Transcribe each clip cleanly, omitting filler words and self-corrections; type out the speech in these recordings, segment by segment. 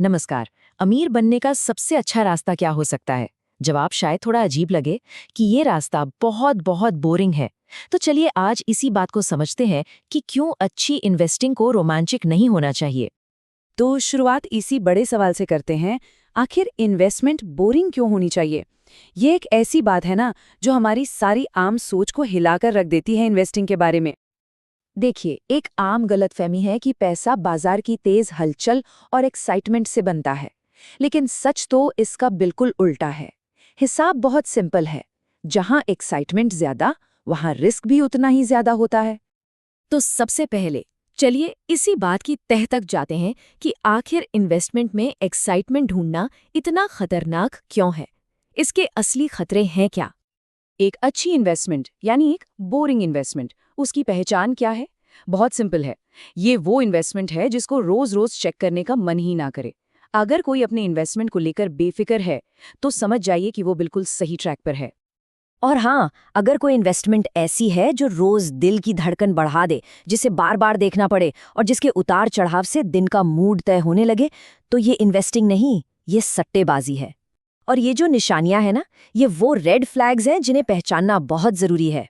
नमस्कार। अमीर बनने का सबसे अच्छा रास्ता क्या हो सकता है? जवाब शायद थोड़ा अजीब लगे कि ये रास्ता बहुत बहुत बोरिंग है। तो चलिए आज इसी बात को समझते हैं कि क्यों अच्छी इन्वेस्टिंग को रोमांचक नहीं होना चाहिए। तो शुरुआत इसी बड़े सवाल से करते हैं। आखिर इन्वेस्टमेंट बोरिंग क्यों होनी चाहिए? ये एक ऐसी बात है ना, जो हमारी सारी आम सोच को हिलाकर रख देती है इन्वेस्टिंग के बारे में। देखिए, एक आम गलतफहमी है कि पैसा बाजार की तेज हलचल और एक्साइटमेंट से बनता है। लेकिन सच तो इसका बिल्कुल उल्टा है। हिसाब बहुत सिंपल है। जहां एक्साइटमेंट ज्यादा, वहां रिस्क भी उतना ही ज्यादा होता है। तो सबसे पहले चलिए इसी बात की तह तक जाते हैं कि आखिर इन्वेस्टमेंट में एक्साइटमेंट ढूंढना इतना खतरनाक क्यों है। इसके असली खतरे हैं क्या? एक अच्छी इन्वेस्टमेंट यानी एक बोरिंग इन्वेस्टमेंट, उसकी पहचान क्या है? बहुत सिंपल है। ये वो इन्वेस्टमेंट है जिसको रोज रोज चेक करने का मन ही ना करे। अगर कोई अपने इन्वेस्टमेंट को लेकर बेफिक्र है, तो समझ जाइए कि वो बिल्कुल सही ट्रैक पर है। और हाँ, अगर कोई इन्वेस्टमेंट ऐसी है जो रोज दिल की धड़कन बढ़ा दे, जिसे बार बार देखना पड़े और जिसके उतार चढ़ाव से दिन का मूड तय होने लगे, तो ये इन्वेस्टिंग नहीं, ये सट्टेबाजी है। और ये जो निशानियां हैं ना, ये वो रेड फ्लैग्स हैं जिन्हें पहचानना बहुत जरूरी है।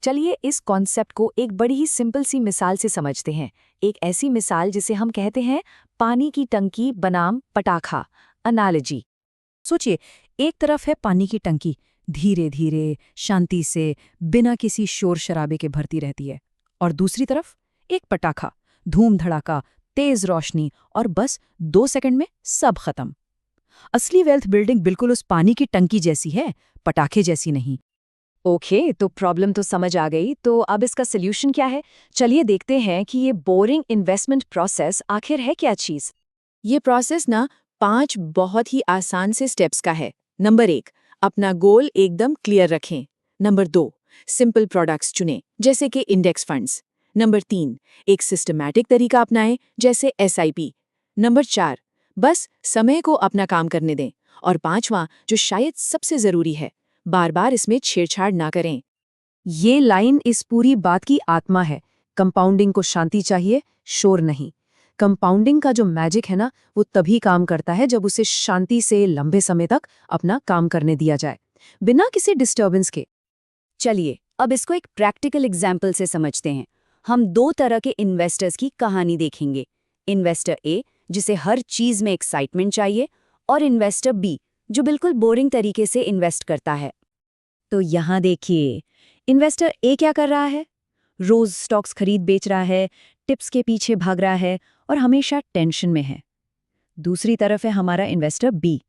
चलिए इस कॉन्सेप्ट को एक बड़ी ही सिंपल सी मिसाल से समझते हैं। एक ऐसी मिसाल जिसे हम कहते हैं पानी की टंकी बनाम पटाखा, एनालॉजी। सोचिए, एक तरफ है पानी की टंकी, धीरे धीरे शांति से बिना किसी शोर शराबे के भरती रहती है। और दूसरी तरफ एक पटाखा, धूम धड़ाका, तेज रोशनी और बस 2 सेकंड में सब खत्म। असली वेल्थ बिल्डिंग बिल्कुल उस पानी की टंकी जैसी है, पटाखे जैसी नहीं। ओके, तो प्रॉब्लम तो समझ आ गई। तो अब इसका सोल्यूशन क्या है? चलिए देखते हैं कि ये बोरिंग इन्वेस्टमेंट प्रोसेस आखिर है क्या चीज़। ये प्रोसेस ना 5 बहुत ही आसान से स्टेप्स का है। नंबर 1, अपना गोल एकदम क्लियर रखें। नंबर 2, सिंपल प्रोडक्ट्स चुनें, जैसे कि इंडेक्स फंड्स। नंबर 3, एक सिस्टमैटिक तरीका अपनाएं, जैसे SIP। नंबर 4, बस समय को अपना काम करने दें। और 5वां, जो शायद सबसे ज़रूरी है, बार बार इसमें छेड़छाड़ ना करें। ये लाइन इस पूरी बात की आत्मा है। कंपाउंडिंग को शांति चाहिए, शोर नहीं। कंपाउंडिंग का जो मैजिक है ना, वो तभी काम करता है जब उसे शांति से लंबे समय तक अपना काम करने दिया जाए, बिना किसी डिस्टर्बेंस के। चलिए अब इसको एक प्रैक्टिकल एग्जाम्पल से समझते हैं। हम दो तरह के इन्वेस्टर्स की कहानी देखेंगे। इन्वेस्टर ए, जिसे हर चीज में एक्साइटमेंट चाहिए, और इन्वेस्टर बी, जो बिल्कुल बोरिंग तरीके से इन्वेस्ट करता है। तो यहाँ देखिए, इन्वेस्टर ए क्या कर रहा है? रोज स्टॉक्स खरीद बेच रहा है, टिप्स के पीछे भाग रहा है और हमेशा टेंशन में है। दूसरी तरफ है हमारा इन्वेस्टर बी।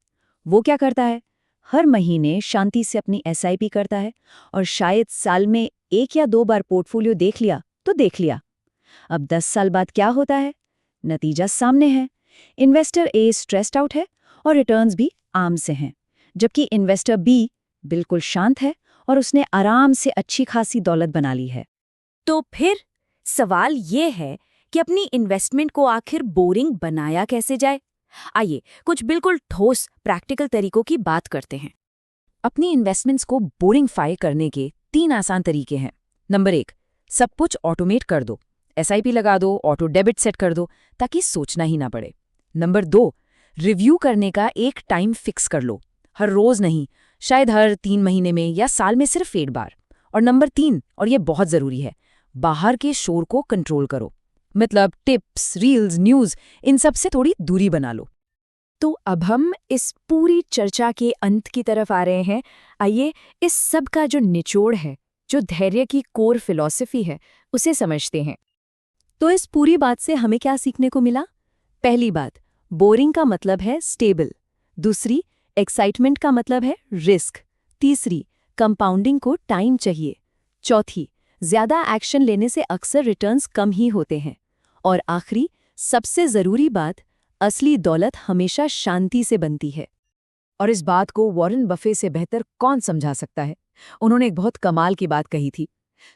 वो क्या करता है? हर महीने शांति से अपनी SIP करता है और शायद साल में 1 या 2 बार पोर्टफोलियो देख लिया तो देख लिया। अब 10 साल बाद क्या होता है? नतीजा सामने है। इन्वेस्टर ए स्ट्रेस्ड आउट है और रिटर्न्स भी आम से हैं, जबकि इन्वेस्टर बी बिल्कुल शांत है और उसने आराम से अच्छी खासी दौलत बना ली है। तो फिर सवाल ये है कि अपनी इन्वेस्टमेंट को आखिर बोरिंग बनाया कैसे जाए? आइए कुछ बिल्कुल ठोस प्रैक्टिकल तरीकों की बात करते हैं। अपनी इन्वेस्टमेंट्स को बोरिंगफाई करने के 3 आसान तरीके हैं। नंबर 1, सब कुछ ऑटोमेट कर दो। SIP लगा दो, ऑटो डेबिट सेट कर दो, ताकि सोचना ही ना पड़े। नंबर 2, रिव्यू करने का एक टाइम फिक्स कर लो। हर रोज नहीं, शायद हर 3 महीने में या साल में सिर्फ 1 बार। और नंबर 3, और ये बहुत ज़रूरी है, बाहर के शोर को कंट्रोल करो। मतलब टिप्स, रील्स, न्यूज़, इन सब से थोड़ी दूरी बना लो। तो अब हम इस पूरी चर्चा के अंत की तरफ आ रहे हैं। आइए इस सब का जो निचोड़ है, जो धैर्य की कोर फिलॉसफी है, उसे समझते हैं। तो इस पूरी बात से हमें क्या सीखने को मिला? पहली बात, बोरिंग का मतलब है स्टेबल। दूसरी, एक्साइटमेंट का मतलब है रिस्क। तीसरी, कंपाउंडिंग को टाइम चाहिए। चौथी, ज्यादा एक्शन लेने से अक्सर रिटर्न्स कम ही होते हैं। और आखिरी, सबसे जरूरी बात, असली दौलत हमेशा शांति से बनती है। और इस बात को वॉरेन बफे से बेहतर कौन समझा सकता है? उन्होंने एक बहुत कमाल की बात कही थी।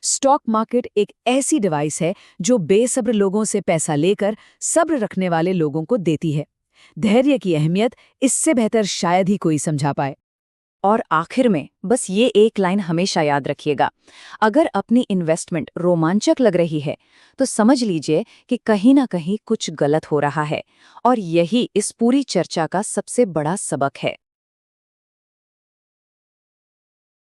स्टॉक मार्केट एक ऐसी डिवाइस है जो बेसब्र लोगों से पैसा लेकर सब्र रखने वाले लोगों को देती है। धैर्य की अहमियत इससे बेहतर शायद ही कोई समझा पाए। और आखिर में बस ये एक लाइन हमेशा याद रखिएगा, अगर अपनी इन्वेस्टमेंट रोमांचक लग रही है तो समझ लीजिए कि कहीं ना कहीं कुछ गलत हो रहा है, और यही इस पूरी चर्चा का सबसे बड़ा सबक है।